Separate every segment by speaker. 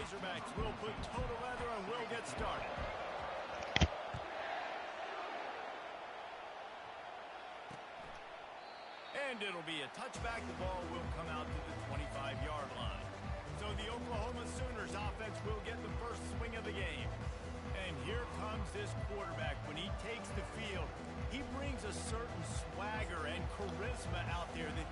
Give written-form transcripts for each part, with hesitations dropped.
Speaker 1: Razorbacks will put total leather and will get started. And it'll be a touchback. The ball will come out to the 25-yard line. So the Oklahoma Sooners offense will get the first swing of the game. And here comes this quarterback. When he takes the field, he brings a certain swagger and charisma out there that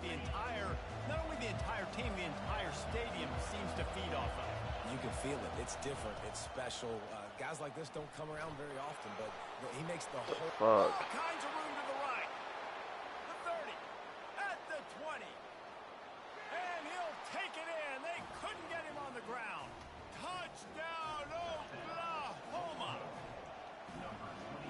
Speaker 1: not only the entire team, the entire stadium seems to feed off of.
Speaker 2: You can feel it. It's different. It's special. Guys like this don't come around very often, but he makes the whole...
Speaker 1: All kinds of room to the right. The 30. At the 20. And he'll take it in. They couldn't get him on the ground. Touchdown, Oklahoma.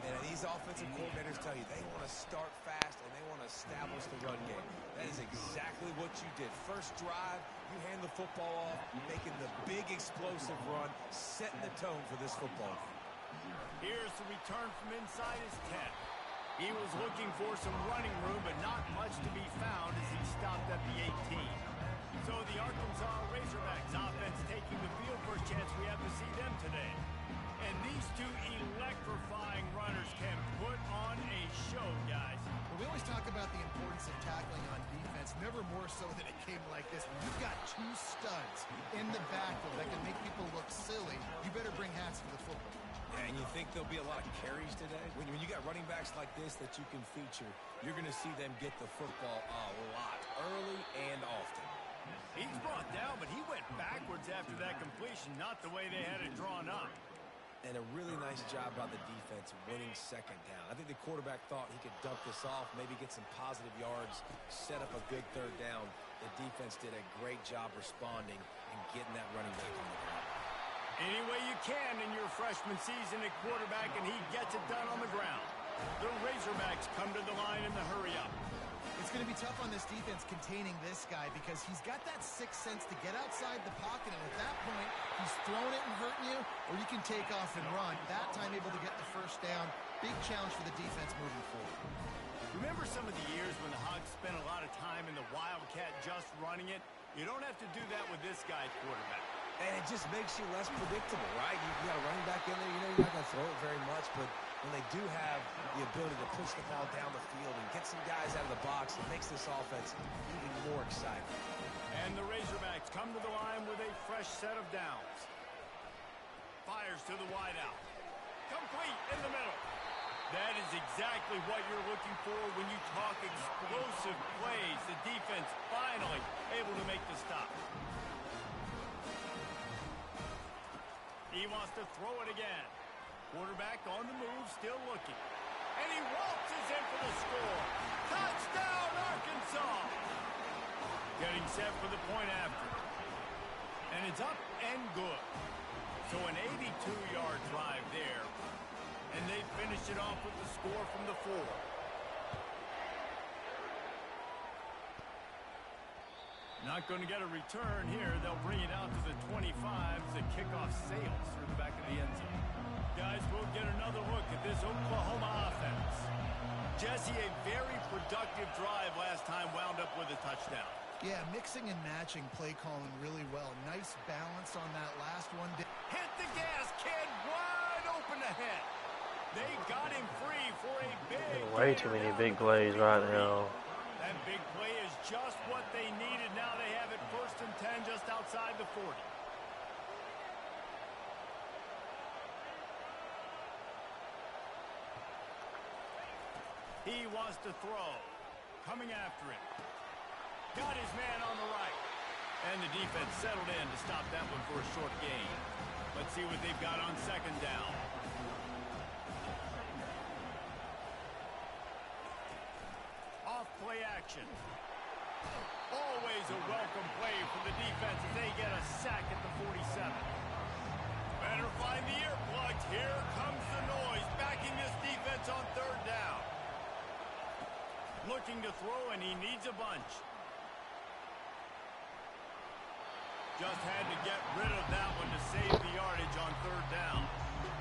Speaker 2: And these offensive coordinators tell you they want to start fast and they want to establish the run game. That is exactly what you did. First drive, you hand the football off, making the big explosive run, setting the tone for this football game.
Speaker 1: Here's the return from inside his 10. He was looking for some running room, but not much to be found as he stopped at the 18. So the Arkansas Razorbacks offense taking the field. First chance we have to see them today. And these two electrifying runners can put on a show, guys.
Speaker 3: Well, we always talk about the importance of tackling on defense, never more so than it came like this. When you've got two studs in the backfield that can make people look silly, you better bring hats for the football.
Speaker 2: Yeah, and you think there'll be a lot of carries today? When you got running backs like this that you can feature, you're going to see them get the football a lot, early and often.
Speaker 1: He's brought down, but he went backwards after that completion, not the way they had it drawn up.
Speaker 2: And a really nice job by the defense winning second down. I think the quarterback thought he could dump this off, maybe get some positive yards, set up a good third down. The defense did a great job responding and getting that running back on the ground.
Speaker 1: Any way you can in your freshman season at quarterback, and he gets it done on the ground. The Razorbacks come to the line in the hurry-up.
Speaker 3: It's going to be tough on this defense containing this guy because he's got that sixth sense to get outside the pocket, and at that point, he's throwing it and hurting you, or you can take off and run. That time able to get the first down. Big challenge for the defense moving forward.
Speaker 1: Remember some of the years when the Hogs spent a lot of time in the Wildcat just running it? You don't have to do that with this guy at quarterback.
Speaker 2: And it just makes you less predictable, right? You got a running back in there, you're not going to throw it very much, but when they do have the ability to push the ball down the field and get some guys out of the box, it makes this offense even more exciting.
Speaker 1: And the Razorbacks come to the line with a fresh set of downs. Fires to the wideout. Complete in the middle. That is exactly what you're looking for when you talk explosive plays. The defense finally able to make the stop. He wants to throw it again. Quarterback on the move, still looking. And he waltzes in for the score. Touchdown, Arkansas! Getting set for the point after. And it's up and good. So an 82-yard drive there. And they finish it off with the score from the 4. Not going to get a return here. They'll bring it out to the 25 as the kickoff sails through the back of the end zone. Guys, we'll get another look at this Oklahoma offense. Jesse, a very productive drive last time wound up with a touchdown.
Speaker 3: Yeah, mixing and matching play calling really well. Nice balance on that last one.
Speaker 1: Hit the gas, kid. Wide open ahead. They got him free for a big...
Speaker 4: Way too many big plays right now.
Speaker 1: That big play is just what they needed. Now they have it 1st and 10 just outside the 40. He wants to throw. Coming after him. Got his man on the right. And the defense settled in to stop that one for a short gain. Let's see what they've got on second down. Off-play action. Always a welcome play for the defense as they get a sack at the 47. Better find the earplugs. Here comes the noise, backing this defense on third down. Looking to throw, and he needs a bunch. Just had to get rid of that one to save the yardage on third down.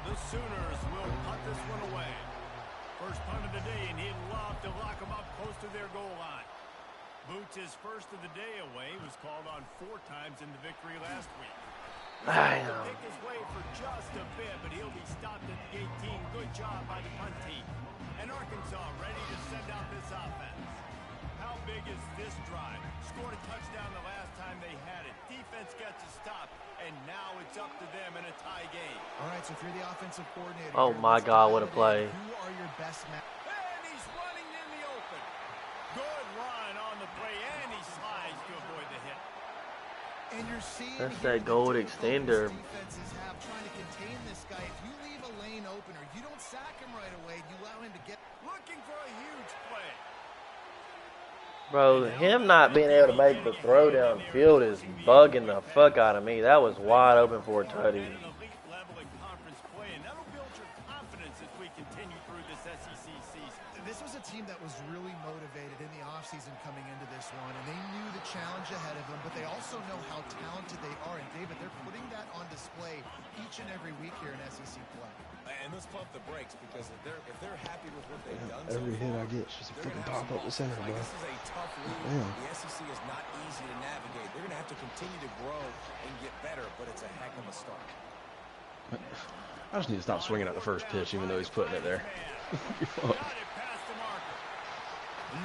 Speaker 1: The Sooners will punt this one away. First punt of the day, and he'd love to lock them up close to their goal line. Boots' his first of the day away was called on 4 times in the victory last week. To pick his way for just a bit, but he'll be stopped at the 18. Good job by the punt team. And Arkansas ready to send out this offense. How big is this drive? Scored a touchdown the last time they had it. Defense gets a stop, and now it's up to them in a tie game.
Speaker 3: All right, so if you're the offensive coordinator,
Speaker 4: Oh my God, what a play.
Speaker 3: Who are your best match?
Speaker 1: And he's running in the open. Good run on the play, and he slides to avoid the hit.
Speaker 3: And you're seeing
Speaker 4: That's that gold extender.
Speaker 3: Defenses have trying to contain this guy. If you leave a lane open or you don't sack him right away, you allow him to get
Speaker 1: Looking for a huge play.
Speaker 4: Bro, him not being able to make the throw downfield is bugging the fuck out of me. That was wide open for a tutty.
Speaker 1: An elite level in conference play, and that'll build your confidence as we continue through this SEC season.
Speaker 3: This was a team that was really motivated in the offseason coming into this one, and they knew the challenge ahead of them, but they also know how talented they are. And, David, they're putting that on display each and every week here in SEC play.
Speaker 2: And let's pump the brakes, because if they're happy with what they've done
Speaker 5: Every
Speaker 2: so
Speaker 5: hit
Speaker 2: far,
Speaker 5: I get is just a
Speaker 2: they're
Speaker 5: freaking
Speaker 2: gonna have
Speaker 5: pop up the center,
Speaker 2: like,
Speaker 5: bro.
Speaker 2: this is a tough league.
Speaker 5: Damn.
Speaker 2: The SEC is not easy to navigate. They're going to have to continue to grow and get better, but it's a heck of a start.
Speaker 5: I just need to stop swinging at the first pitch, even though he's putting it there.
Speaker 1: Got it past the marker.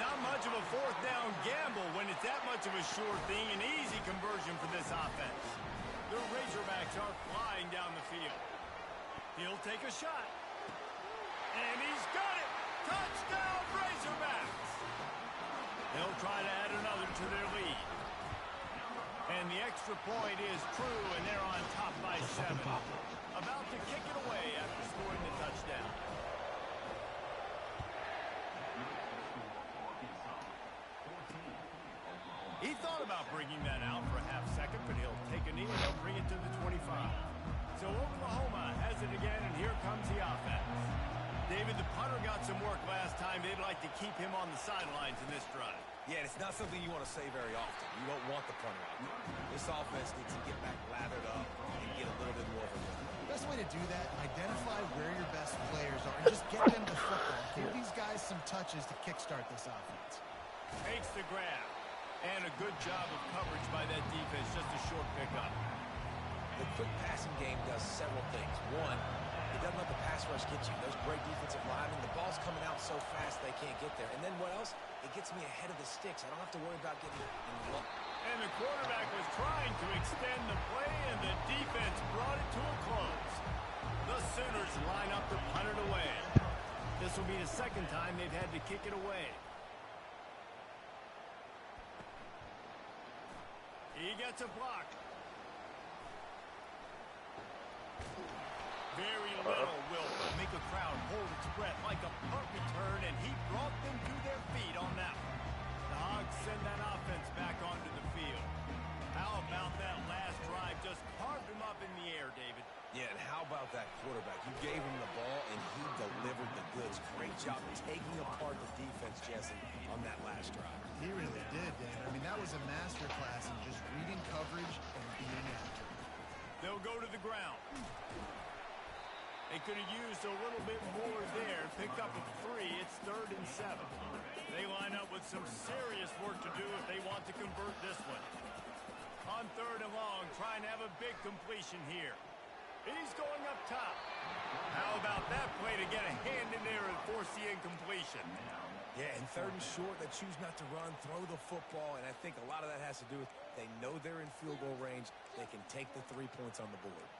Speaker 1: Not much of a fourth down gamble when it's that much of a sure thing. An easy conversion for this offense. The Razorbacks are flying down the field. He'll take a shot. And he's got it. Touchdown, Razorbacks. They'll try to add another to their lead. And the extra point is true, and they're on top by 7. About to kick it away after scoring the touchdown. He thought about bringing that out for a half second, but he'll take a knee and he'll bring it to the 25. So Oklahoma has it again, and here comes the offense. David, the punter got some work last time. They'd like to keep him on the sidelines in this drive.
Speaker 2: Yeah, it's not something you want to say very often. You don't want the punter out there. This offense needs to get back lathered up and get a little bit more of a rhythm.
Speaker 3: The best way to do that, identify where your best players are and just get them the football. Give these guys some touches to kickstart this offense.
Speaker 1: Takes the grab. And a good job of coverage by that defense. Just a short pickup.
Speaker 2: The quick passing game does several things. One, it doesn't let the pass rush get you. Those great defensive linemen, the ball's coming out so fast they can't get there. And then what else? It gets me ahead of the sticks. I don't have to worry about getting in the look.
Speaker 1: And the quarterback was trying to extend the play, and the defense brought it to a close. The Sooners line up to punt it away. This will be the second time they've had to kick it away. He gets a block. Very little will make a crowd hold its breath like a punt return, and he brought them to their feet on that one. The Hogs send that offense back onto the field. How about that last drive? Just carved him up in the air, David.
Speaker 2: Yeah, and how about that quarterback? You gave him the ball, and he delivered the goods. Great job taking apart the defense, Jesse, on that last drive.
Speaker 3: He really did, Dan. I mean, that was a masterclass in just reading coverage and being accurate.
Speaker 1: They'll go to the ground. They could have used a little bit more there. Picked up a 3. It's 3rd and 7. They line up with some serious work to do if they want to convert this one. On 3rd and long, trying to have a big completion here. He's going up top. How about that play to get a hand in there and force the incompletion?
Speaker 2: Yeah, and 3rd and short, they choose not to run, throw the football, and I think a lot of that has to do with they know they're in field goal range. They can take the 3 points on the board.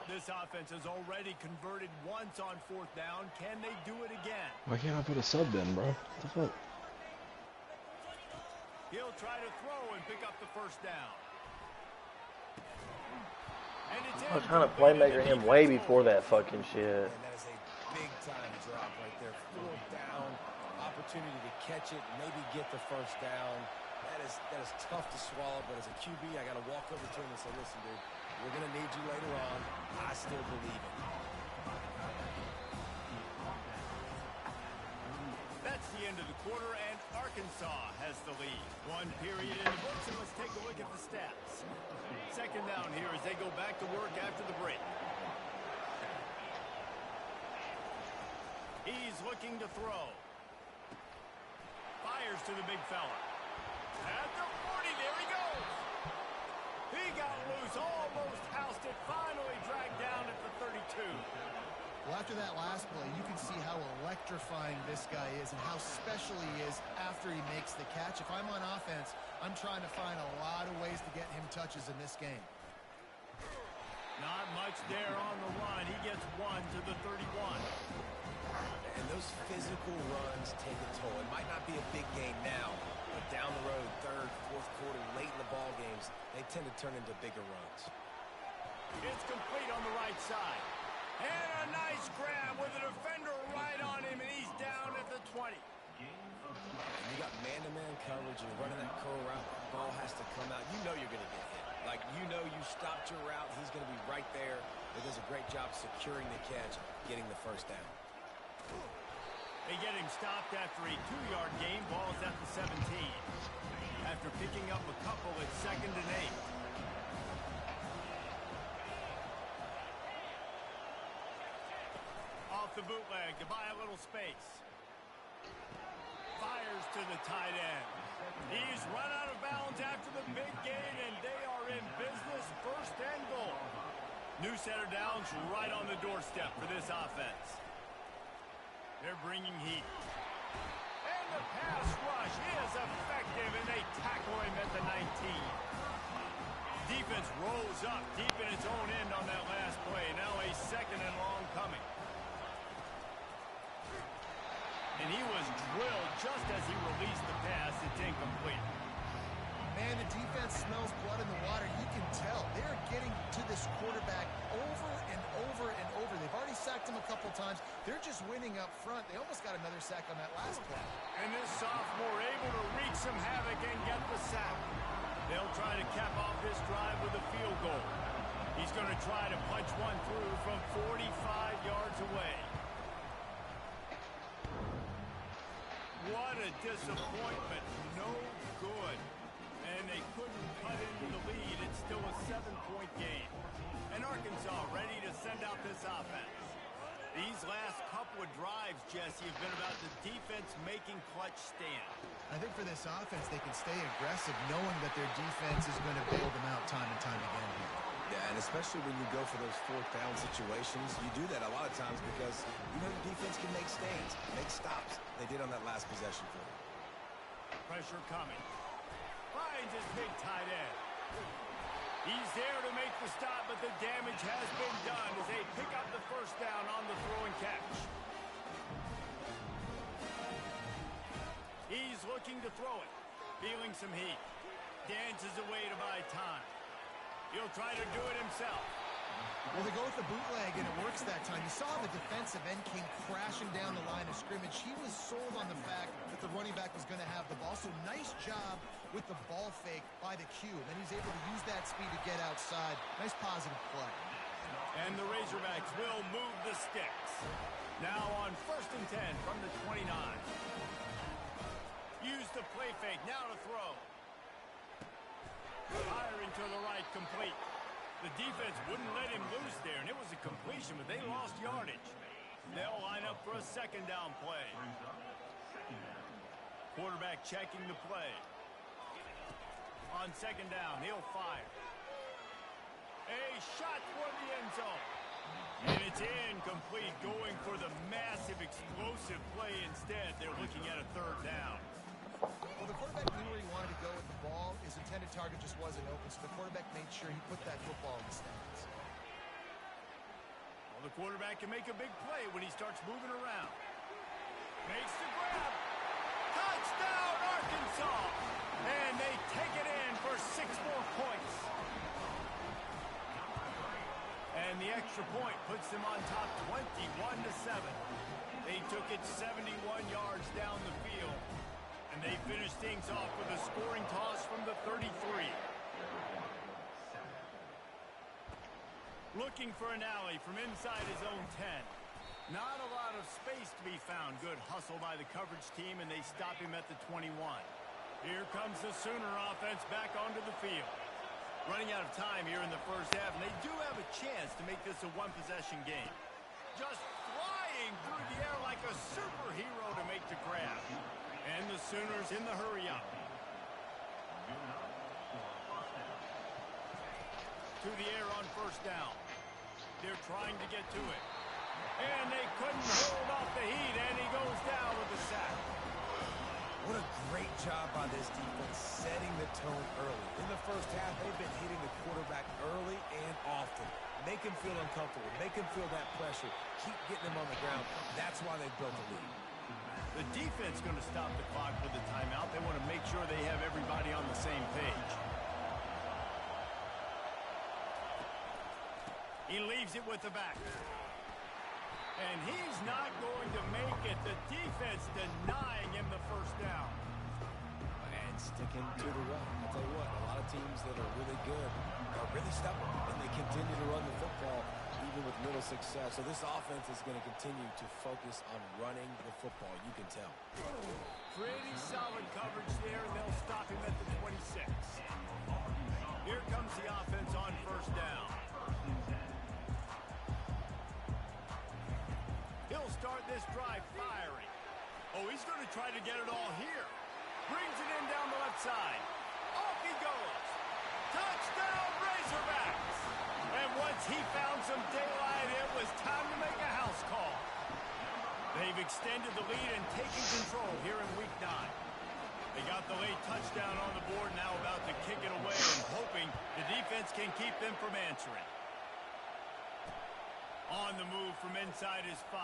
Speaker 1: This offense has already converted once on 4th down. Can they do it again?
Speaker 5: Why can't I put a sub in, bro? What the fuck?
Speaker 1: He'll try to throw and pick up the 1st down. And it's
Speaker 4: I was trying to playmaker him way before that fucking shit.
Speaker 2: And that is a big-time drop right there. 4th down, opportunity to catch it, maybe get the 1st down. That is tough to swallow, but as a QB, I got to walk over to him and say, listen, dude, we're going to need you later on. I still believe in you.
Speaker 1: That's the end of the quarter, and Arkansas has the lead. 1 period in the books, and let's take a look at the stats. 2nd down here as they go back to work after the break. He's looking to throw. Fires to the big fella. At the 40, there he goes. He got loose, almost housed it, finally dragged down at the 32.
Speaker 3: Well, after that last play, you can see how electrifying this guy is and how special he is after he makes the catch. If I'm on offense, I'm trying to find a lot of ways to get him touches in this game.
Speaker 1: Not much there on the run. He gets one to the 31.
Speaker 2: And those physical runs take a toll. It might not be a big game now, but down the road, third, fourth quarter, late in the ball games, they tend to turn into bigger runs.
Speaker 1: It's complete on the right side. And a nice grab with a defender right on him, and he's down at the 20.
Speaker 2: You got man-to-man coverage and running that curl route. The ball has to come out. You know you're going to get hit. Like, you know you stopped your route. He's going to be right there. He does a great job securing the catch, getting the first down.
Speaker 1: They get him stopped after a 2-yard gain. Ball's at the 17. After picking up a couple, it's 2nd and 8. Off the bootleg to buy a little space. Fires to the tight end. He's run out of bounds after the big gain, and they are in business, 1st and goal. New set of downs right on the doorstep for this offense. They're bringing heat. And the pass rush is effective, and they tackle him at the 19. Defense rolls up deep in its own end on that last play. Now a 2nd and long coming. And he was drilled just as he released the pass. It's incomplete.
Speaker 3: Man, the defense smells blood in the water. You can tell. They're getting to this quarterback over and over and over. They've already sacked him a couple times. They're just winning up front. They almost got another sack on that last play.
Speaker 1: And this sophomore able to wreak some havoc and get the sack. They'll try to cap off this drive with a field goal. He's going to try to punch one through from 45 yards away. What a disappointment. No good. And they couldn't cut into the lead. It's still a 7-point game. And Arkansas ready to send out this offense. These last couple of drives, Jesse, have been about the defense making clutch stand.
Speaker 3: I think for this offense, they can stay aggressive knowing that their defense is going to bail them out time and time again here.
Speaker 2: Yeah, and especially when you go for those 4th down situations, you do that a lot of times because you know the defense can make stands, make stops. They did on that last possession for them.
Speaker 1: Pressure coming. Finds his big tight end. He's there to make the stop, but the damage has been done as they pick up the 1st down on the throw and catch. He's looking to throw it. Feeling some heat. Dances away to buy time. He'll try to do it himself.
Speaker 3: Well, they go with the bootleg, and it works that time. You saw the defensive end came crashing down the line of scrimmage. He was sold on the fact that the running back was going to have the ball. So nice job with the ball fake by the Q. Then he's able to use that speed to get outside. Nice positive play.
Speaker 1: And the Razorbacks will move the sticks. Now on 1st and 10 from the 29. Use the play fake. Now to throw. Firing to the right, complete. The defense wouldn't let him loose there, and it was a completion, but they lost yardage. They'll line up for a 2nd down play. Quarterback checking the play. On 2nd down, he'll fire. A shot toward the end zone. And it's incomplete, going for the massive explosive play instead. They're looking at a 3rd down.
Speaker 3: Well, the quarterback knew where he wanted to go with the ball. His intended target just wasn't open, so the quarterback made sure he put that football in the stands.
Speaker 1: Well, the quarterback can make a big play when he starts moving around. Makes the grab. Touchdown, Arkansas! And they take it in for 6 more points. And the extra point puts them on top 21-7. They took it 71 yards down the field. And they finished things off with a scoring toss from the 33. Looking for an alley from inside his own 10. Not a lot of space to be found. Good hustle by the coverage team, and they stop him at the 21. Here comes the Sooner offense back onto the field. Running out of time here in the 1st half, and they do have a chance to make this a 1-possession game. Just flying through the air like a superhero to make the grab. And the Sooners in the hurry-up. through the air on first down. They're trying to get to it. And they couldn't hold off the heat, and he goes down with a sack.
Speaker 2: What a great job by this defense setting the tone early. In the first half, they've been hitting the quarterback early and often. Make him feel uncomfortable. Make him feel that pressure. Keep getting him on the ground. That's why they've built a lead.
Speaker 1: The defense going to stop the clock with the timeout. They want to make sure they have everybody on the same page. He leaves it with the back. And he's not going to make it. The defense denying him the first down.
Speaker 2: And sticking to the run. I'll tell you what, a lot of teams that are really good are really stubborn, and they continue to run the football even with little success. So this offense is going to continue to focus on running the football. You can tell.
Speaker 1: Pretty solid coverage there, and they'll stop him at the 26. Here comes the offense on first down. He'll start this drive firing. Oh, he's going to try to get it all here. Brings it in down the left side. Off he goes. Touchdown, Razorbacks! And once he found some daylight, it was time to make a house call. They've extended the lead and taken control here in Week 9. They got the late touchdown on the board, now about to kick it away and hoping the defense can keep them from answering. On the move from inside his 5.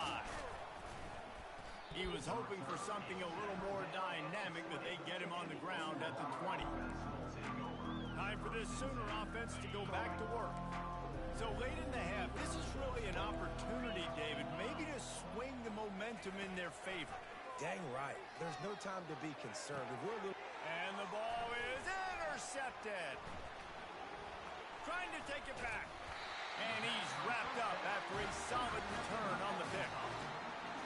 Speaker 1: He was hoping for something a little more dynamic, but they get him on the ground at the 20. Time for this Sooner offense to go back to work. So late in the half, this is really an opportunity, David, maybe to swing the momentum in their favor.
Speaker 2: Dang right. There's no time to be concerned.
Speaker 1: And the ball is intercepted. Trying to take it back. And he's wrapped up after a solid return on the pick.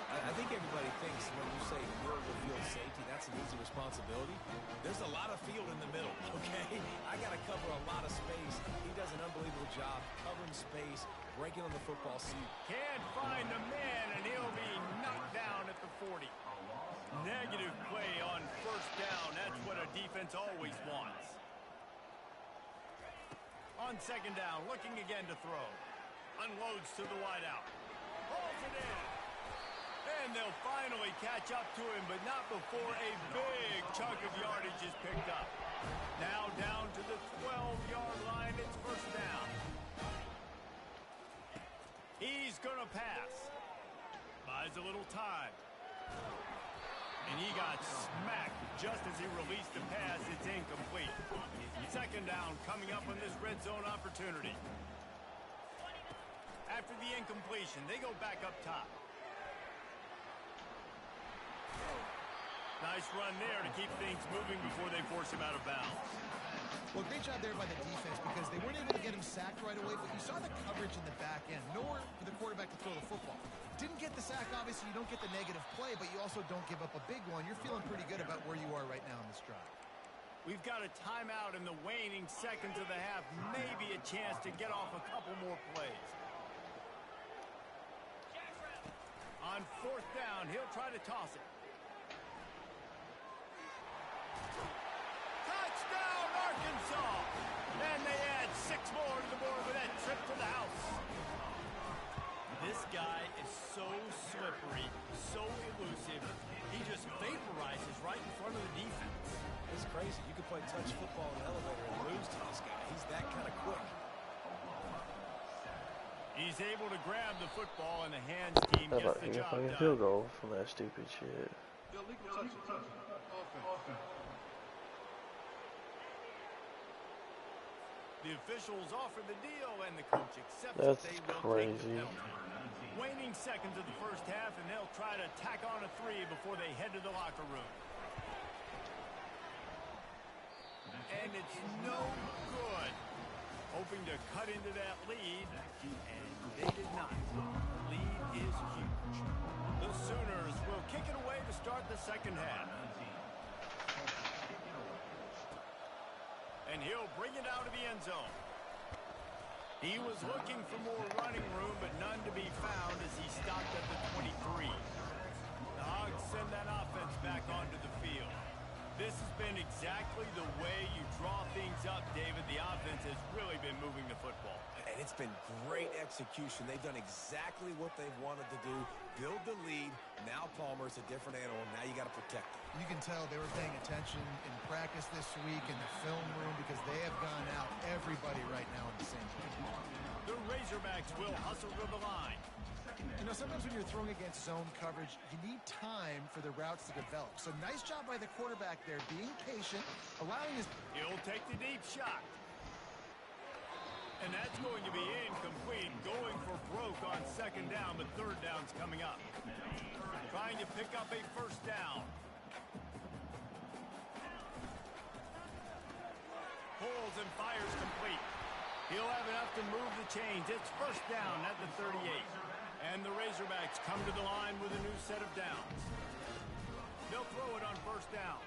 Speaker 2: I think everybody thinks when you say middle of the field safety, that's an easy responsibility. There's a lot of field in the middle, okay? I got to cover a lot of space. He does an unbelievable job covering space, breaking on the football seat.
Speaker 1: Can't find the man, and he'll be knocked down at the 40. Negative play on first down. That's what a defense always wants. On second down, looking again to throw. Unloads to the wideout. Pulls it in. And they'll finally catch up to him, but not before a big chunk of yardage is picked up. Now down to the 12-yard line. It's first down. He's going to pass. Buys a little time. And he got smacked just as he released the pass. It's incomplete. Second down coming up on this red zone opportunity. After the incompletion, they go back up top. Nice run there to keep things moving before they force him out of bounds.
Speaker 3: Well, great job there by the defense because they weren't able to get him sacked right away, but you saw the coverage in the back end. Nowhere for the quarterback to throw the football. Didn't get the sack, obviously. You don't get the negative play, but you also don't give up a big one. You're feeling pretty good about where you are right now in this drive.
Speaker 1: We've got a timeout in the waning seconds of the half. Maybe a chance to get off a couple more plays. On fourth down, he'll try to toss it. Touchdown, Arkansas! And they add 6 more to the board with that trip to the house. This guy is so slippery, so elusive. He just vaporizes right in front of the defense.
Speaker 2: It's crazy. You could play touch football in an elevator and lose to this guy. He's that kind of quick.
Speaker 1: He's able to grab the football, and the hands team
Speaker 4: How
Speaker 1: gets
Speaker 4: about
Speaker 1: the
Speaker 4: you
Speaker 1: job
Speaker 4: fucking
Speaker 1: done.
Speaker 4: field goal from that stupid shit?
Speaker 1: The officials offer the deal, and the coach accepts
Speaker 4: That's
Speaker 1: that they will
Speaker 4: crazy.
Speaker 1: take the penalty. Waning seconds of the first half, and they'll try to tack on a 3 before they head to the locker room. And it's no good. Hoping to cut into that lead, and they did not. Lead is huge. The Sooners will kick it away to start the second half. And he'll bring it out of the end zone. He was looking for more running room, but none to be found as he stopped at the 23. The Hogs send that offense back onto the field. This has been been exactly the way you draw things up, David. The offense has really been moving the football.
Speaker 2: And it's been great execution. They've done exactly what they've wanted to do. Build the lead. Now Palmer's a different animal. Now you got to protect him.
Speaker 3: You can tell they were paying attention in practice this week in the film room because they have gone out everybody right now in the same team.
Speaker 1: The Razorbacks will hustle to the line.
Speaker 3: You know, sometimes when you're throwing against zone coverage, you need time for the routes to develop. So nice job by the quarterback there, being patient, allowing his...
Speaker 1: He'll take the deep shot. And that's going to be incomplete. Going for broke on second down, but third down's coming up. Trying to pick up a first down. Pulls and fires complete. He'll have enough to move the chains. It's first down at the 38. And the Razorbacks come to the line with a new set of downs. They'll throw it on first down.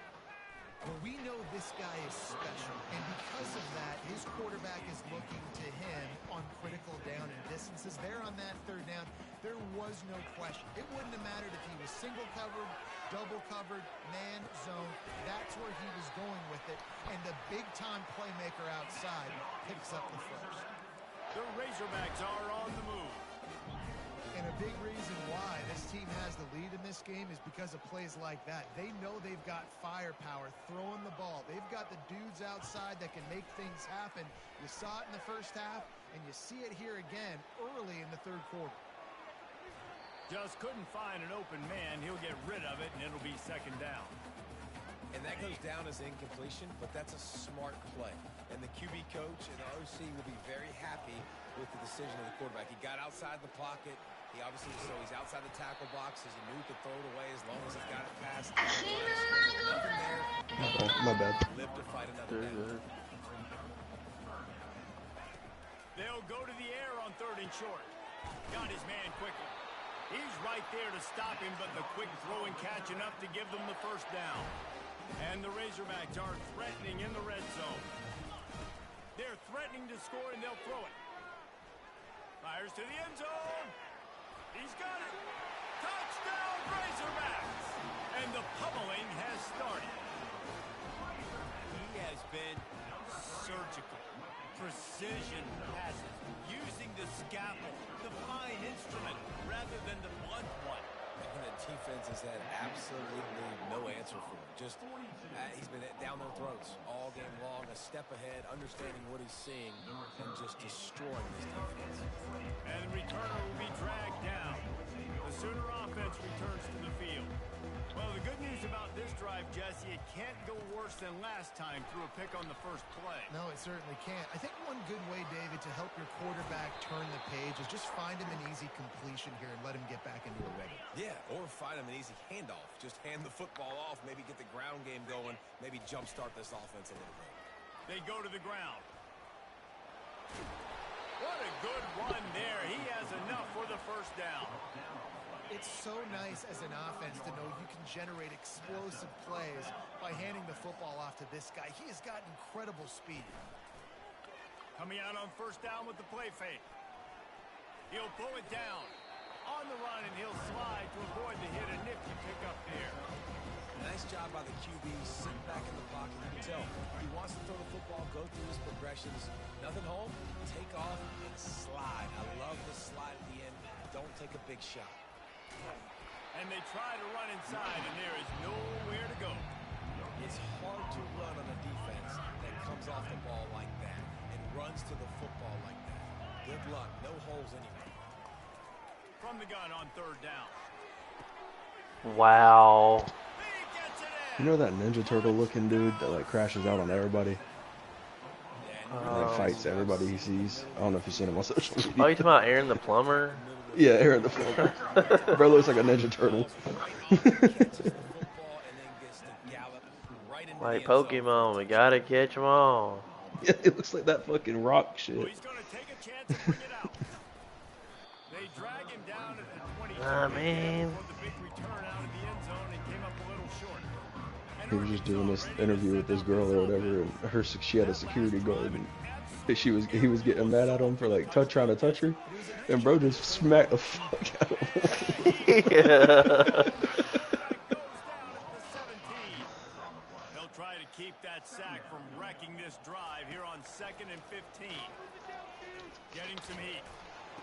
Speaker 3: Well, we know this guy is special, and because of that, his quarterback is looking to him on critical down and distances. There on that third down, there was no question. It wouldn't have mattered if he was single covered, double covered, man, zone. That's where he was going with it, and the big-time playmaker outside picks up the first.
Speaker 1: The Razorbacks are on the move.
Speaker 3: And a big reason why this team has the lead in this game is because of plays like that. They know they've got firepower throwing the ball. They've got the dudes outside that can make things happen. You saw it in the first half, and you see it here again early in the third quarter.
Speaker 1: Just couldn't find an open man. He'll get rid of it, and it'll be second down.
Speaker 2: And that goes down as incompletion, but that's a smart play. And the QB coach and the OC will be very happy with the decision of the quarterback. He got outside the pocket. He obviously, so he's outside the tackle box. He knew to throw it away as long as he's got it past.
Speaker 5: My bad.
Speaker 2: Live to fight another down.
Speaker 1: They'll go to the air on third and short. Got his man quickly. He's right there to stop him, but the quick throw and catch enough to give them the first down. And the Razorbacks are threatening in the red zone. They're threatening to score, and they'll throw it. Fires to the end zone. He's got it. Touchdown, Razorbacks. And the pummeling has started. He has been surgical. Precision passes. Using the scalpel, the fine instrument, rather than the blunt one.
Speaker 2: And the defense has had absolutely no answer for him. Just, he's been down their throats all game long, a step ahead, understanding what he's seeing, and just destroying this defense.
Speaker 1: And the returner will be dragged down. The Sooner offense returns to the field. Well, the good news about this drive, Jesse, it can't go worse than last time through a pick on the first play.
Speaker 3: No, it certainly can't. I think one good way, David, to help your quarterback turn the page is just find him an easy completion here and let him get back into a rhythm.
Speaker 2: Yeah, or find him an easy handoff. Just hand the football off, maybe get the ground game going, maybe jumpstart this offense a little bit.
Speaker 1: They go to the ground. What a good run there. He has enough for the first down.
Speaker 3: It's so nice as an offense to know you can generate explosive plays by handing the football off to this guy. He has got incredible speed.
Speaker 1: Coming out on first down with the play fake. He'll pull it down. On the run, and he'll slide to avoid the hit. A nifty pickup there.
Speaker 2: Nice job by the QB, sitting back in the pocket. You can tell he wants to throw the football, go through his progressions. Nothing home, take off, and slide. I love the slide at the end. Don't take a big shot.
Speaker 1: And they try to run inside, and there is nowhere to go.
Speaker 2: It's hard to run on a defense that comes off the ball like that and runs to the football like that. Good luck. No holes anywhere.
Speaker 1: From the gun on third down.
Speaker 4: Wow.
Speaker 5: You know that Ninja Turtle looking dude that like crashes out on everybody? That fights everybody he sees. I don't know if you've seen him on social media.
Speaker 4: Oh, you talking about Aaron the Plumber?
Speaker 5: Yeah, Aaron the Plumber. Bro looks like a Ninja Turtle.
Speaker 4: Like Pokemon, we gotta catch them all.
Speaker 5: Yeah, it looks like that fucking rock shit.
Speaker 1: Well, he's going to take a chance and bring it out. They drag him down at the 22.
Speaker 4: I mean,
Speaker 1: The big return out of the end zone and came up a little short.
Speaker 5: He was just doing this interview with this girl or whatever, and she had a security guard, and he was getting mad at him for like trying to touch her, and bro just smacked the fuck out of him.
Speaker 4: Yeah.
Speaker 1: keep that sack from wrecking this drive here on 2nd and 15. Getting some heat.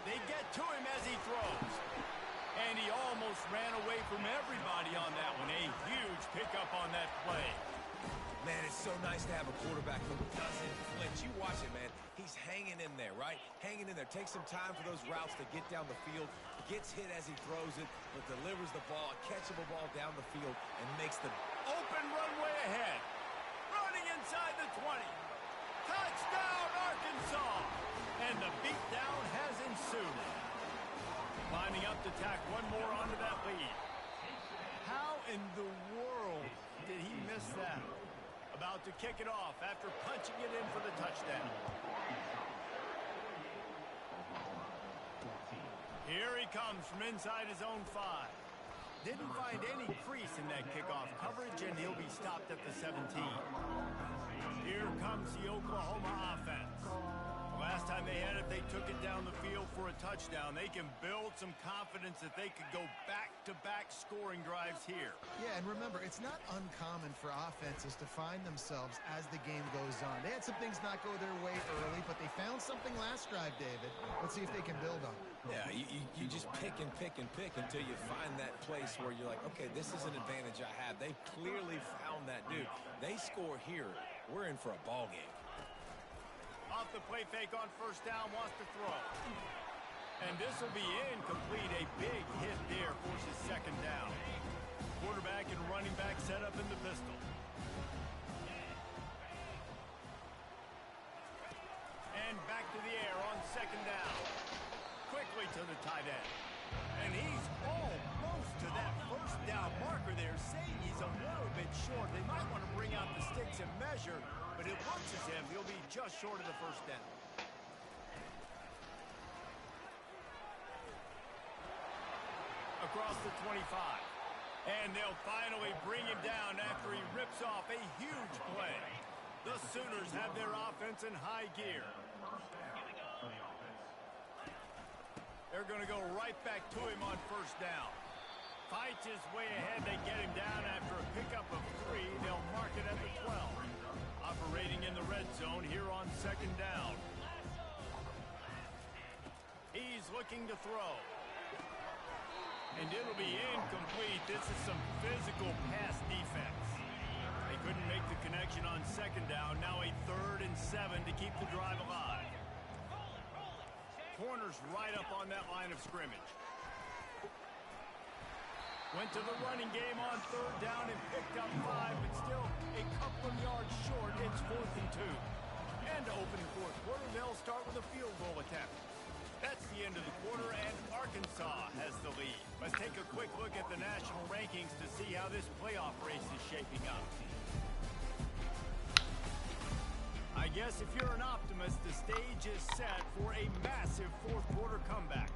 Speaker 1: They get to him as he throws. And he almost ran away from everybody on that one. A huge pickup on that play.
Speaker 2: Man, it's so nice to have a quarterback who doesn't flinch. You watch it, man. He's hanging in there, right? Hanging in there. Takes some time for those routes to get down the field. Gets hit as he throws it, but delivers the ball, a catchable ball down the field, and makes the
Speaker 1: open runway ahead. Running inside the 20. Touchdown, Arkansas! And the beatdown has ensued. Lining up to tack one more onto that lead. How in the world did he miss that? About to kick it off after punching it in for the touchdown. Here he comes from inside his own 5. Didn't find any crease in that kickoff coverage, and he'll be stopped at the 17. Here comes the Oklahoma offense. Last time they had it, they took it down the field for a touchdown. They can build some confidence that they could go back-to-back scoring drives here.
Speaker 3: Yeah, and remember, it's not uncommon for offenses to find themselves as the game goes on. They had some things not go their way early, but they found something last drive, David. Let's see if they can build on it.
Speaker 2: Yeah, you just pick and pick and pick until you find that place where you're like, okay, this is an advantage I have. They clearly found that dude. They score here. We're in for a ball game.
Speaker 1: Off the play fake on 1st down, wants to throw. And this will be incomplete. A big hit there forces 2nd down. Quarterback and running back set up in the pistol. And back to the air on 2nd down. Quickly to the tight end. And he's almost to that 1st down marker there, saying he's a little bit short. They might want to bring out the sticks and measure, but it looks as if he'll be just short of the 1st down. Across the 25. And they'll finally bring him down after he rips off a huge play. The Sooners have their offense in high gear. They're going to go right back to him on 1st down. Fights his way ahead. They get him down after a pickup of 3. They'll mark it at the 12. Operating in the red zone here on 2nd down. He's looking to throw. And it'll be incomplete. This is some physical pass defense. They couldn't make the connection on 2nd down. Now a 3rd and 7 to keep the drive alive. Corners right up on that line of scrimmage. Went to the running game on 3rd down and picked up 5, but still a couple of yards short. It's 4th and 2. And to open the 4th quarter, they'll start with a field goal attempt. That's the end of the quarter, and Arkansas has the lead. Let's take a quick look at the national rankings to see how this playoff race is shaping up. I guess if you're an optimist, the stage is set for a massive 4th quarter comeback.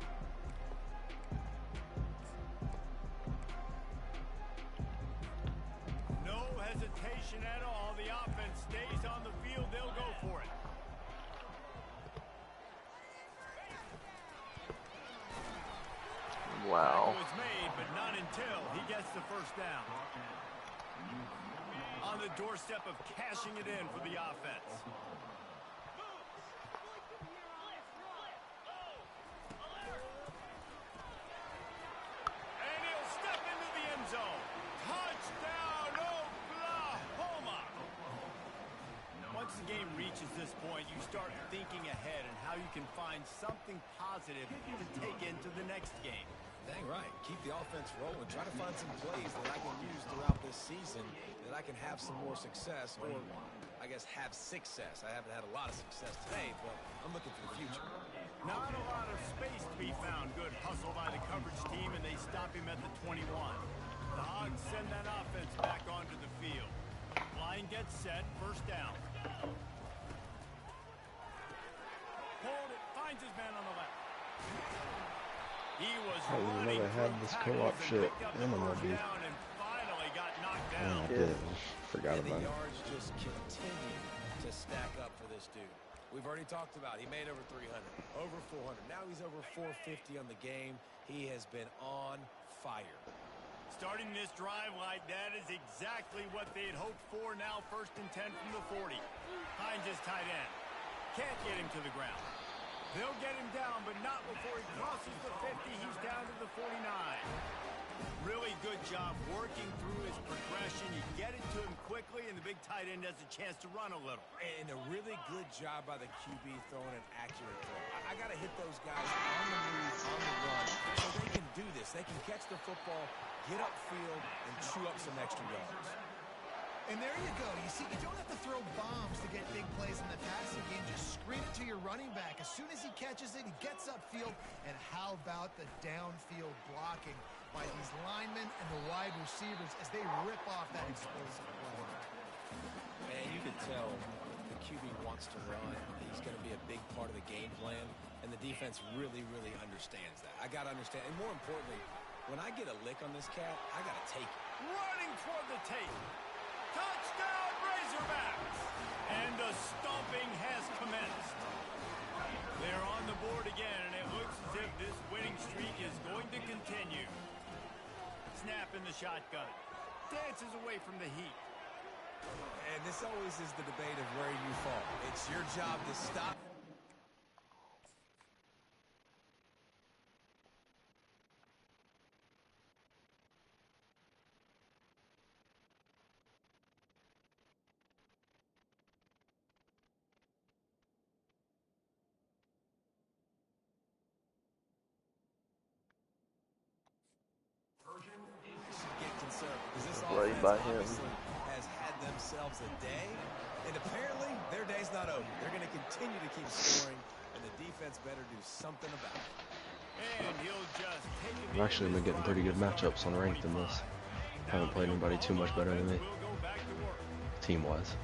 Speaker 1: No hesitation at all. The offense stays on the field. They'll go for it.
Speaker 4: Wow.
Speaker 1: Tackle is made, but not until he gets the 1st down. On the doorstep of cashing it in for the offense. And he'll step into the end zone. Touchdown, Oklahoma! Once the game reaches this point, you start thinking ahead and how you can find something positive to take into the next game.
Speaker 2: Dang right. Keep the offense rolling. Try to find some plays that I can use throughout this season that I can have some more success, or I guess have success. I haven't had a lot of success today, but I'm looking for the future.
Speaker 1: Not a lot of space to be found. Good hustle by the coverage team, and they stop him at the 21. The Hogs send that offense back onto the field. Line gets set. 1st down. Hold it. Finds his man on the left. He was running
Speaker 5: never had this co-op shit in MLB.
Speaker 1: And finally got knocked down.
Speaker 5: I did. Forgot
Speaker 2: And
Speaker 5: about
Speaker 2: the
Speaker 5: it.
Speaker 2: yards just continue to stack up for this dude. We've already talked about he made over 300, over 400. Now he's over 450 on the game. He has been on fire.
Speaker 1: Starting this drive like that is exactly what they had hoped for. Now 1st and 10 from the 40. Finds his tight end. Can't get him to the ground. They'll get him down, but not before he crosses the 50. He's down to the 49. Really good job working through his progression. You get it to him quickly, and the big tight end has a chance to run a little.
Speaker 2: And a really good job by the QB throwing an accurate throw. I got to hit those guys on the move, on the run, so they can do this. They can catch the football, get upfield, and chew up some extra yards.
Speaker 3: And there you go. You see, you don't have to throw bombs to get big plays in the passing game. Just screen it to your running back. As soon as he catches it, he gets upfield. And how about the downfield blocking by these linemen and the wide receivers as they rip off that explosive play?
Speaker 2: Man, you can tell the QB wants to run. He's going to be a big part of the game plan. And the defense really, really understands that. I got to understand. And more importantly, when I get a lick on this cat, I got to take it.
Speaker 1: Running toward the tape. Touchdown, Razorbacks! And the stomping has commenced. They're on the board again, and it looks as if this winning streak is going to continue. Snap in the shotgun. Dances away from the heat.
Speaker 2: And this always is the debate of where you fall. It's your job to stop. Get concerned because this
Speaker 4: Right
Speaker 2: offense
Speaker 4: by him.
Speaker 2: obviously has had themselves a day, and apparently their day's not over. They're going to continue to keep scoring, and the defense better do something about it.
Speaker 1: And he'll just take it.
Speaker 5: I've actually been getting pretty good matchups on ranked in this. Haven't played anybody too much better than me, team-wise.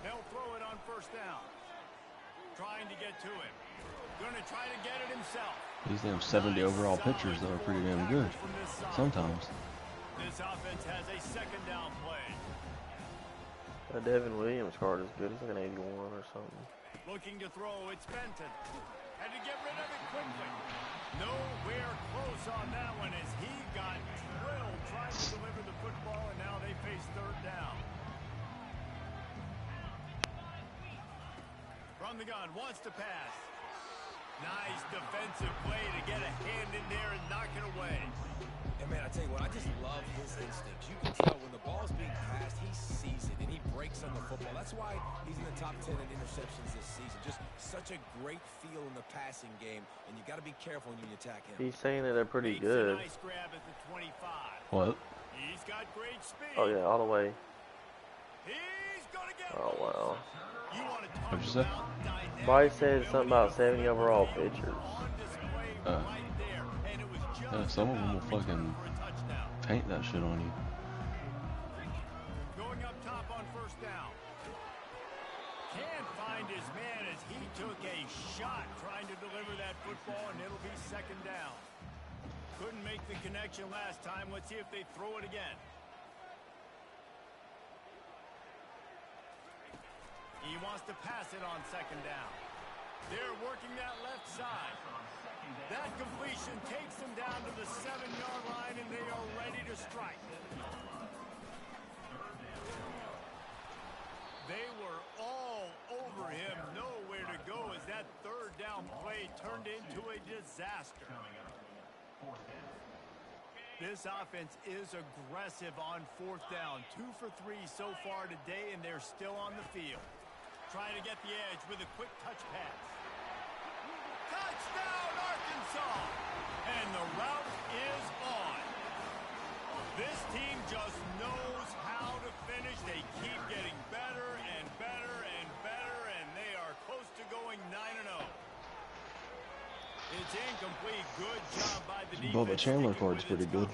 Speaker 1: They'll throw it on 1st down. Trying to get to him. Gonna try to get it himself.
Speaker 5: These damn 70 overall pitchers, though, are pretty damn good. Sometimes.
Speaker 1: This offense has a 2nd down play.
Speaker 4: That Devin Williams card is good. He's like an 81 or something.
Speaker 1: Looking to throw, it's Benton. Had to get rid of it quickly. Nowhere close on that one as he got drilled trying to deliver the football, and now they face 3rd down. From the gun, wants to pass. Nice defensive play to get a hand in there and knock it away.
Speaker 2: And man, I tell you what, I just love his instincts. You can tell when the ball's being passed, he sees it and he breaks on the football. That's why he's in the top 10 in interceptions this season. Just such a great feel in the passing game, and you got to be careful when you attack him.
Speaker 4: He's saying that they're pretty
Speaker 1: Makes
Speaker 4: good.
Speaker 1: a nice grab at the 25.
Speaker 5: What?
Speaker 1: He's got great speed.
Speaker 4: Oh yeah, all the way.
Speaker 1: He's gonna get
Speaker 4: Oh wow.
Speaker 1: You want to talk
Speaker 5: What'd you say?
Speaker 1: about dynamic
Speaker 4: Bryce said something about 70 overall pitchers.
Speaker 1: on display right there, and it was just
Speaker 5: Yeah, some of them will fucking
Speaker 1: for a touchdown.
Speaker 5: paint that shit on you.
Speaker 1: Going up top on 1st down. Can't find his man as he took a shot trying to deliver that football, and it'll be 2nd down. Couldn't make the connection last time. Let's see if they throw it again. He wants to pass it on 2nd down. They're working that left side. That completion takes them down to the 7-yard line, and they are ready to strike. They were all over him, nowhere to go as that 3rd down play turned into a disaster. This offense is aggressive on 4th down. 2 for 3 so far today, and they're still on the field. Trying to get the edge with a quick touch pass. Touchdown, Arkansas! And the route is on. This team just knows how to finish. They keep getting better and better and better, and they are close to going 9-0. It's incomplete. Good job by the defense.
Speaker 5: Bubba Chandler card's pretty good.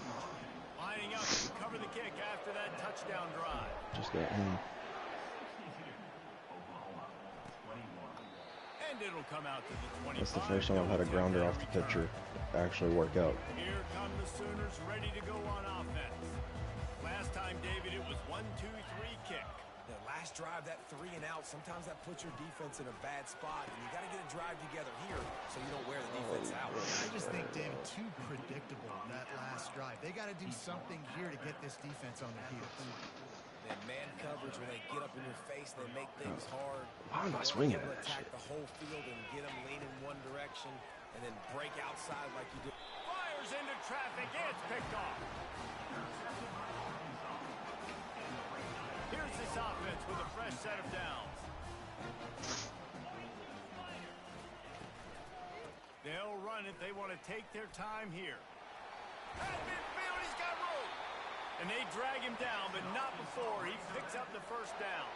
Speaker 1: Lining up to cover the kick after that touchdown drive.
Speaker 5: Just got home.
Speaker 1: And it'll come out to the 25.
Speaker 5: That's the first time I've had a grounder off the pitcher actually work out.
Speaker 1: Here come the Sooners ready to go on offense. Last time, David, it was 1-2-3 kick.
Speaker 2: The last drive, that 3 and out, sometimes that puts your defense in a bad spot, and you got to get a drive together here so you don't wear the defense out.
Speaker 3: I just think, David, too predictable. drive. They got to do something here to get this defense on their heels.
Speaker 2: And man coverage, when they get up in your face, they make things hard.
Speaker 5: Why am I swinging at that
Speaker 2: attack
Speaker 5: shit?
Speaker 2: the whole field and get them leaning one direction and then break outside like you did.
Speaker 1: Fires into traffic. It's picked off. Here's this offense with a fresh set of downs. They'll run it. They want to take their time here. At midfield, he's got room. And they drag him down, but not before he picks up the first down.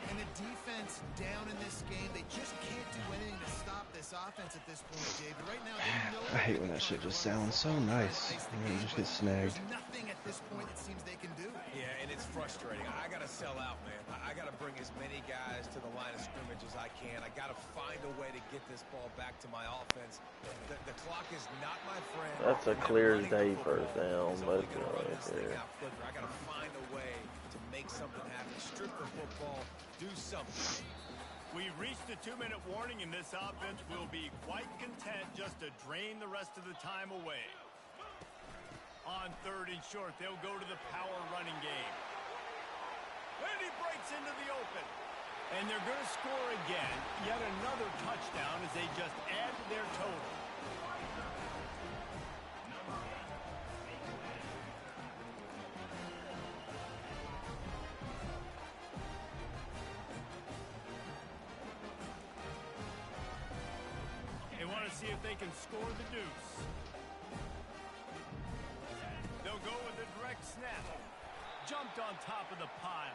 Speaker 3: And the defense down in this game, they just can't do anything to stop this offense at this point, David. Right now, they know
Speaker 5: I hate when that shit just sounds so nice and then it just gets snagged.
Speaker 3: There's nothing at this point it seems they can do.
Speaker 2: Yeah, and it's frustrating. I got to sell out, man. I got to bring as many guys to the line of scrimmage as I can. I got to find a way to get this ball back to my offense. The clock is not my friend.
Speaker 4: That's a clear as day first down.
Speaker 2: So
Speaker 4: Let's go right there.
Speaker 2: I got to find a way to make something happen. Strip the football. Do something.
Speaker 1: We've reached the 2-minute warning, and this offense will be quite content just to drain the rest of the time away. On 3rd and short, they'll go to the power running game. And he breaks into the open. And they're going to score again. Yet another touchdown as they just add to their total. See if they can score the deuce. They'll go with a direct snap. Jumped on top of the pile.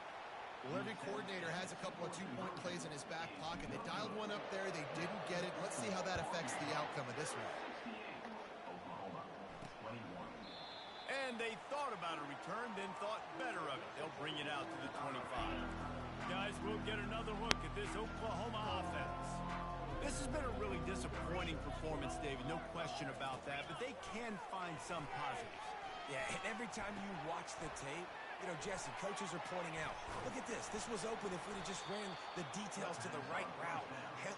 Speaker 3: Well, every coordinator has a couple of two-point plays in his back pocket. They dialed one up there. They didn't get it. Let's see how that affects the outcome of this one.
Speaker 1: And they thought about a return, then thought better of it. They'll bring it out to the 25. Guys, we'll get another look at this Oklahoma offense. This has been a really disappointing performance, David, no question about that, but they can find some positives.
Speaker 2: Yeah, and every time you watch the tape, you know, Jesse, coaches are pointing out, look at this. This was open if we'd have just ran the details to the right route,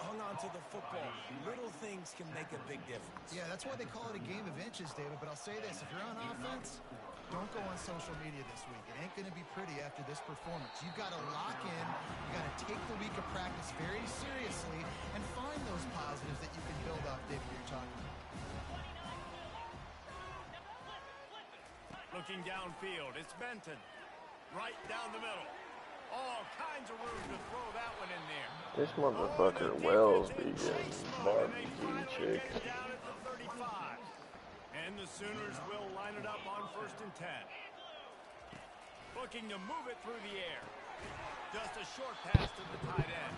Speaker 2: hung on to the football. Little things can make a big difference.
Speaker 3: Yeah, that's why they call it a game of inches, David, but I'll say this. If you're on offense, don't go on social media this week. It ain't going to be pretty after this performance. You've got to lock in. You've got to take the week of practice very seriously and find those positives that you can build off, David, you're talking about.
Speaker 1: Looking downfield, it's Benton. Right down the middle. All kinds of room to throw that one in there.
Speaker 4: This motherfucker Wells be getting barbecue chicken.
Speaker 1: Down at the 35. And the Sooners will line it up on 1st and 10. Looking to move it through the air. Just a short pass to the tight end.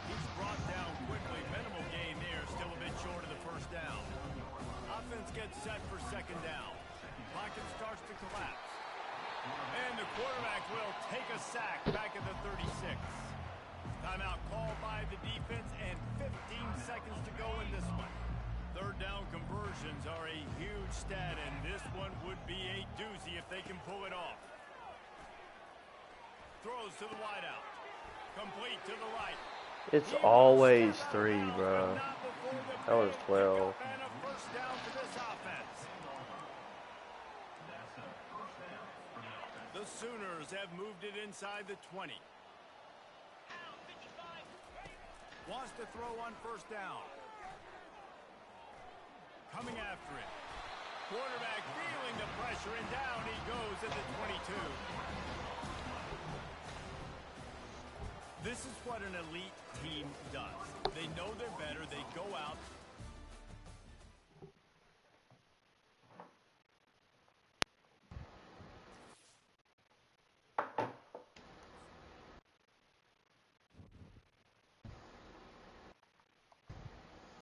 Speaker 1: He's brought down quickly. Minimal gain there. Still a bit short of the first down. Offense gets set for 2nd down. Pocket starts to collapse. And the quarterback will take a sack back at the 36. Timeout called by the defense and 15 seconds to go in this one. 3rd down conversions are a huge stat, and this one would be a doozy if they can pull it off. Throws to the wideout. Complete to the right.
Speaker 4: It's always 3, bro. That was 12.
Speaker 1: And a first down for this offense. The Sooners have moved it inside the 20. Wants to throw on 1st down. Coming after it. Quarterback feeling the pressure, and down he goes at the 22. This is what an elite team does. They know they're better. They go out,